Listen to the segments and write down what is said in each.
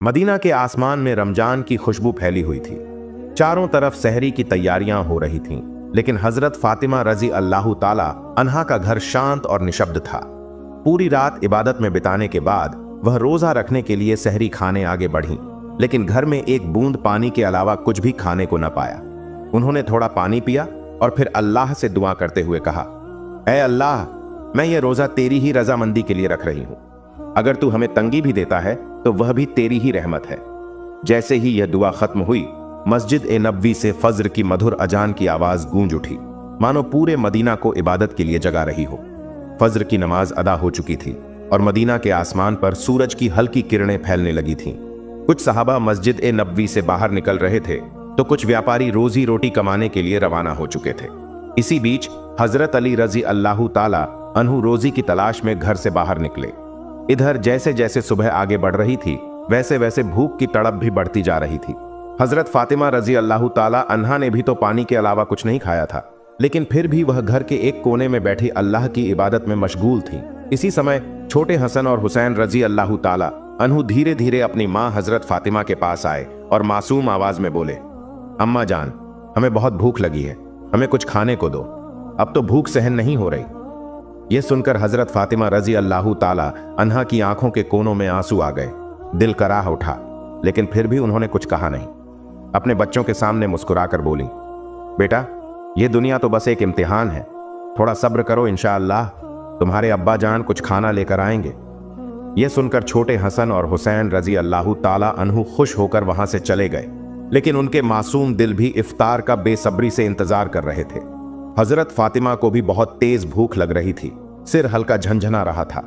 Medina के आसमान में रमजान की खुशबू फैली हुई थी। चारों तरफ सहरी की तैयारियां हो रही थीं, लेकिन हजरत फातिमा रजी अल्लाह ताला अन्हा का घर शांत और निशब्द था। पूरी रात इबादत में बिताने के बाद वह रोजा रखने के लिए सहरी खाने आगे बढ़ी, लेकिन घर में एक बूंद पानी के अलावा कुछ भी खाने को न पाया। उन्होंने थोड़ा पानी पिया और फिर अल्लाह से दुआ करते हुए कहा, ऐ अल्लाह, मैं ये रोजा तेरी ही रजामंदी के लिए रख रही हूं। अगर तू हमें तंगी भी देता है तो वह भी तेरी ही रहमत है। जैसे ही यह दुआ खत्म हुई, मस्जिद ए नबवी से फज्र की मधुर अजान की आवाज गूंज उठी, मानो पूरे मदीना को इबादत के लिए जगा रही हो। फज्र की नमाज अदा हो चुकी थी और मदीना के आसमान पर सूरज की हल्की किरणें फैलने लगी थीं। कुछ सहाबा मस्जिद ए नबवी से बाहर निकल रहे थे तो कुछ व्यापारी रोजी रोटी कमाने के लिए रवाना हो चुके थे। इसी बीच हजरत अली रजी अल्लाह ताला अन्हु रोजी की तलाश में घर से बाहर निकले। इधर जैसे जैसे सुबह आगे बढ़ रही थी, वैसे वैसे भूख की तड़प भी बढ़ती जा रही थी। हजरत फातिमा रजी अल्लाह ताला अन्हा ने भी तो पानी के अलावा कुछ नहीं खाया था, लेकिन फिर भी वह घर के एक कोने में बैठी अल्लाह की इबादत में मशगूल थी। इसी समय छोटे हसन और हुसैन रजी अल्लाह ताला अन्हु धीरे धीरे अपनी माँ हजरत फातिमा के पास आए और मासूम आवाज में बोले, अम्मा जान, हमें बहुत भूख लगी है, हमें कुछ खाने को दो, अब तो भूख सहन नहीं हो रही। यह सुनकर हजरत फातिमा रजी अल्लाह ताला अन्हा की आंखों के कोनों में आंसू आ गए। दिल कराह उठा, लेकिन फिर भी उन्होंने कुछ कहा नहीं। अपने बच्चों के सामने मुस्कुराकर बोली, बेटा, यह दुनिया तो बस एक इम्तिहान है, थोड़ा सब्र करो, इंशाअल्लाह तुम्हारे अब्बा जान कुछ खाना लेकर आएंगे। यह सुनकर छोटे हसन और हुसैन रजी अल्लाह ताला अन्हु खुश होकर वहां से चले गए, लेकिन उनके मासूम दिल भी इफ्तार का बेसब्री से इंतजार कर रहे थे। हजरत फातिमा को भी बहुत तेज भूख लग रही थी, सिर हल्का झंझना रहा था।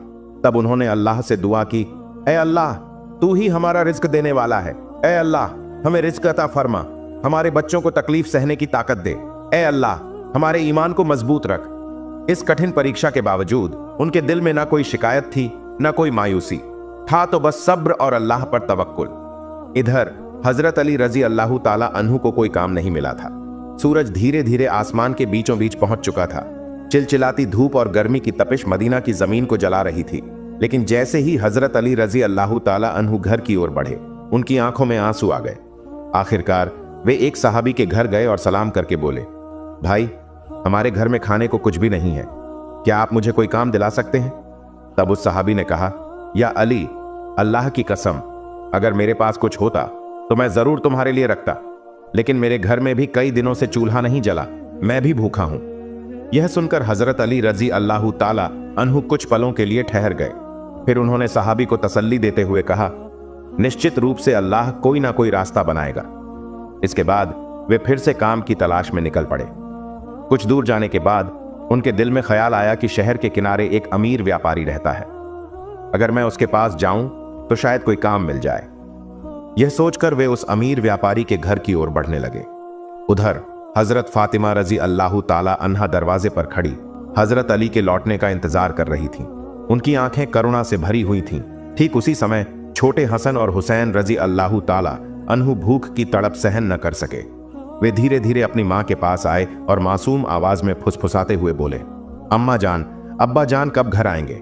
तब उन्होंने अल्लाह से दुआ की, ऐ अल्लाह, तू ही हमारा रिज्क देने वाला है। ऐ अल्लाह, हमें रिज्क अता फरमा, हमारे बच्चों को तकलीफ सहने की ताकत दे। ऐ अल्लाह, हमारे ईमान को मजबूत रख। इस कठिन परीक्षा के बावजूद उनके दिल में ना कोई शिकायत थी, ना कोई मायूसी था, तो बस सब्र और अल्लाह पर तवक्कुल। इधर हजरत अली रजी अल्लाह ताला अन्हु को कोई काम नहीं मिला था। सूरज धीरे धीरे आसमान के बीचों बीच पहुंच चुका था। चिलचिलाती धूप और गर्मी की तपिश मदीना की जमीन को जला रही थी, लेकिन जैसे ही हजरत अली रजी अल्लाह ताला अन्हु घर की ओर बढ़े, उनकी आंखों में आंसू आ गए। आखिरकार वे एक सहाबी के घर गए और सलाम करके बोले, भाई, हमारे घर में खाने को कुछ भी नहीं है, क्या आप मुझे कोई काम दिला सकते हैं? तब उस सहाबी ने कहा, या अली, अल्लाह की कसम, अगर मेरे पास कुछ होता तो मैं जरूर तुम्हारे लिए रखता, लेकिन मेरे घर में भी कई दिनों से चूल्हा नहीं जला, मैं भी भूखा हूं। यह सुनकर हजरत अली रजी अल्लाह ताला अन्हु कुछ पलों के लिए ठहर गए। फिर उन्होंने सहाबी को तसल्ली देते हुए कहा, निश्चित रूप से अल्लाह कोई ना कोई रास्ता बनाएगा। इसके बाद वे फिर से काम की तलाश में निकल पड़े। कुछ दूर जाने के बाद उनके दिल में ख्याल आया कि शहर के किनारे एक अमीर व्यापारी रहता है, अगर मैं उसके पास जाऊं तो शायद कोई काम मिल जाए। यह सोचकर वे उस अमीर व्यापारी के घर की ओर बढ़ने लगे। उधर हजरत फातिमा रजी अल्लाह ताला अन्हा दरवाजे पर खड़ी हजरत अली के लौटने का इंतजार कर रही थीं। उनकी आंखें करुणा से भरी हुई थीं। ठीक उसी समय छोटे हसन और हुसैन रजी अल्लाह ताला अन्हु भूख की तड़प सहन न कर सके। वे धीरे धीरे अपनी मां के पास आए और मासूम आवाज में फुसफुसाते हुए बोले, अम्मा जान, अब्बा जान कब घर आएंगे?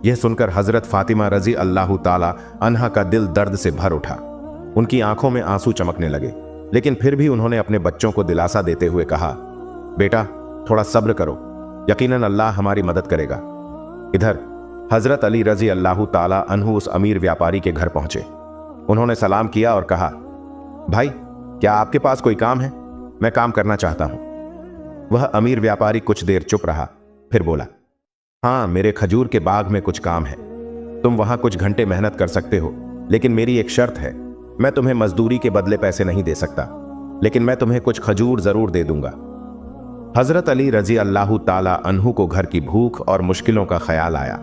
यह सुनकर हजरत फातिमा रजी अल्लाह ताला अन्हा का दिल दर्द से भर उठा। उनकी आंखों में आंसू चमकने लगे, लेकिन फिर भी उन्होंने अपने बच्चों को दिलासा देते हुए कहा, बेटा, थोड़ा सब्र करो, यकीनन अल्लाह हमारी मदद करेगा। इधर हजरत अली रजी अल्लाह ताला अन्हु उस अमीर व्यापारी के घर पहुंचे। उन्होंने सलाम किया और कहा, भाई, क्या आपके पास कोई काम है? मैं काम करना चाहता हूं। वह अमीर व्यापारी कुछ देर चुप रहा, फिर बोला, हाँ, मेरे खजूर के बाग में कुछ काम है, तुम वहां कुछ घंटे मेहनत कर सकते हो, लेकिन मेरी एक शर्त है, मैं तुम्हें मजदूरी के बदले पैसे नहीं दे सकता, लेकिन मैं तुम्हें कुछ खजूर जरूर दे दूंगा। हजरत अली रजी अल्लाह ताला अन्हु को घर की भूख और मुश्किलों का ख्याल आया।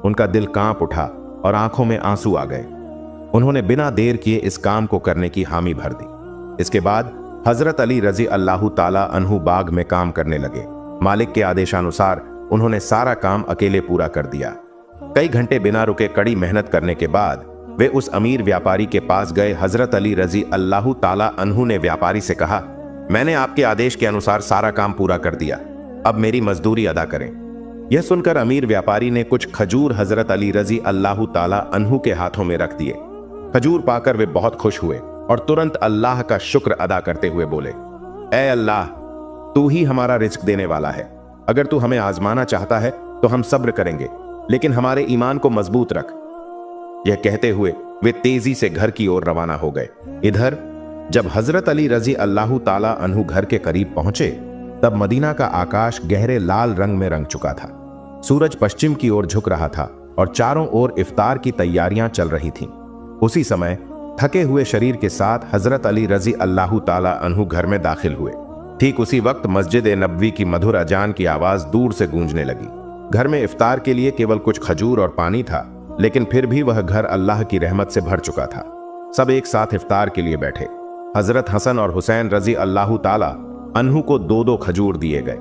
उनका दिल कांप उठा और आंखों में आंसू आ गए। उन्होंने बिना देर किए इस काम को करने की हामी भर दी। इसके बाद हजरत अली रजी अल्लाह ताला अन्हु बाग में काम करने लगे। मालिक के आदेशानुसार उन्होंने सारा काम अकेले पूरा कर दिया। कई घंटे बिना रुके कड़ी मेहनत करने के बाद वे उस अमीर व्यापारी के पास गए। हजरत अली रजी अल्लाह ताला अन्हु ने व्यापारी से कहा, मैंने आपके आदेश के अनुसार सारा काम पूरा कर दिया, अब मेरी मजदूरी अदा करें। यह सुनकर अमीर व्यापारी ने कुछ खजूर हजरत अली रजी अल्लाह ताला अन्हु के हाथों में रख दिए। खजूर पाकर वे बहुत खुश हुए और तुरंत अल्लाह का शुक्र अदा करते हुए बोले, ऐ अल्लाह, तू ही हमारा रिज्क देने वाला है। अगर तू हमें आजमाना चाहता है तो हम सब्र करेंगे, लेकिन हमारे ईमान को मजबूत रख। यह कहते हुए वे तेजी से घर की ओर रवाना हो गए। इधर जब हजरत अली रजी अल्लाह ताला अन्हु घर के करीब पहुंचे, तब मदीना का आकाश गहरे लाल रंग में रंग चुका था। सूरज पश्चिम की ओर झुक रहा था और चारों ओर इफ्तार की तैयारियां चल रही थीं। उसी समय थके हुए शरीर के साथ हजरत अली रजी अल्लाह ताला अन्हु घर में दाखिल हुए। ठीक उसी वक्त मस्जिद नबवी की मधुर अजान की आवाज दूर से गूंजने लगी। घर में इफ्तार के लिए केवल कुछ खजूर और पानी था, लेकिन फिर भी वह घर अल्लाह की रहमत से भर चुका था। सब एक साथ इफ्तार के लिए बैठे। हजरत हसन और हुसैन रजी अल्लाह ताला अन्हु को दो दो खजूर दिए गए।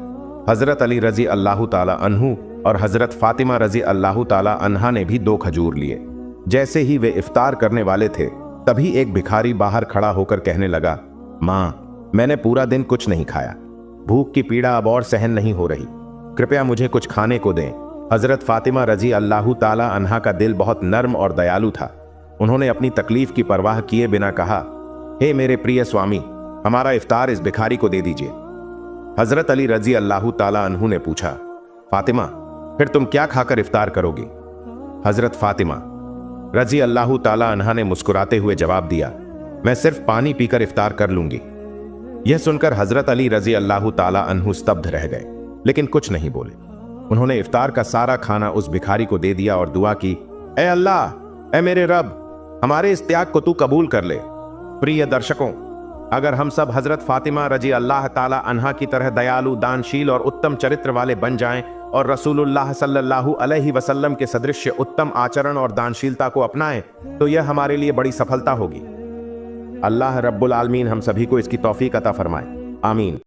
हजरत अली रजी अल्लाह ताला अन्हु और हजरत फातिमा रजी अल्लाह ताला अन्हा ने भी 2 खजूर लिए। जैसे ही वे इफ्तार करने वाले थे, तभी एक भिखारी बाहर खड़ा होकर कहने लगा, माँ, मैंने पूरा दिन कुछ नहीं खाया, भूख की पीड़ा अब और सहन नहीं हो रही, कृपया मुझे कुछ खाने को दें। हजरत फातिमा रजी अल्लाह ताला अन्हा का दिल बहुत नर्म और दयालु था। उन्होंने अपनी तकलीफ की परवाह किए बिना कहा, हे मेरे प्रिय स्वामी, हमारा इफ्तार इस भिखारी को दे दीजिए। हजरत अली रजी अल्लाह ताला अन्हु ने पूछा, फातिमा, फिर तुम क्या खाकर इफ्तार करोगी? हजरत फातिमा रजी अल्लाह ताला अन्हा ने मुस्कुराते हुए जवाब दिया, मैं सिर्फ पानी पीकर इफ्तार कर लूंगी। यह सुनकर हजरत अली रजी अल्लाह ताला अन्हु स्तब्ध रह गए, लेकिन कुछ नहीं बोले। उन्होंने इफ्तार का सारा खाना उस भिखारी को दे दिया और दुआ की, ए अल्लाह, ए मेरे रब, हमारे इस त्याग को तू कबूल कर ले। प्रिय दर्शकों, अगर हम सब हजरत फातिमा रजी अल्लाह ताला अन्हा की तरह दयालु, दानशील और उत्तम चरित्र वाले बन जाएं और रसूलुल्लाह सल्लल्लाहु अलैहि वसल्लम के सदृश उत्तम आचरण और दानशीलता को अपनाएं, तो यह हमारे लिए बड़ी सफलता होगी। अल्लाह रब्बुल आलमीन हम सभी को इसकी तौफीक अता फरमाए। आमीन।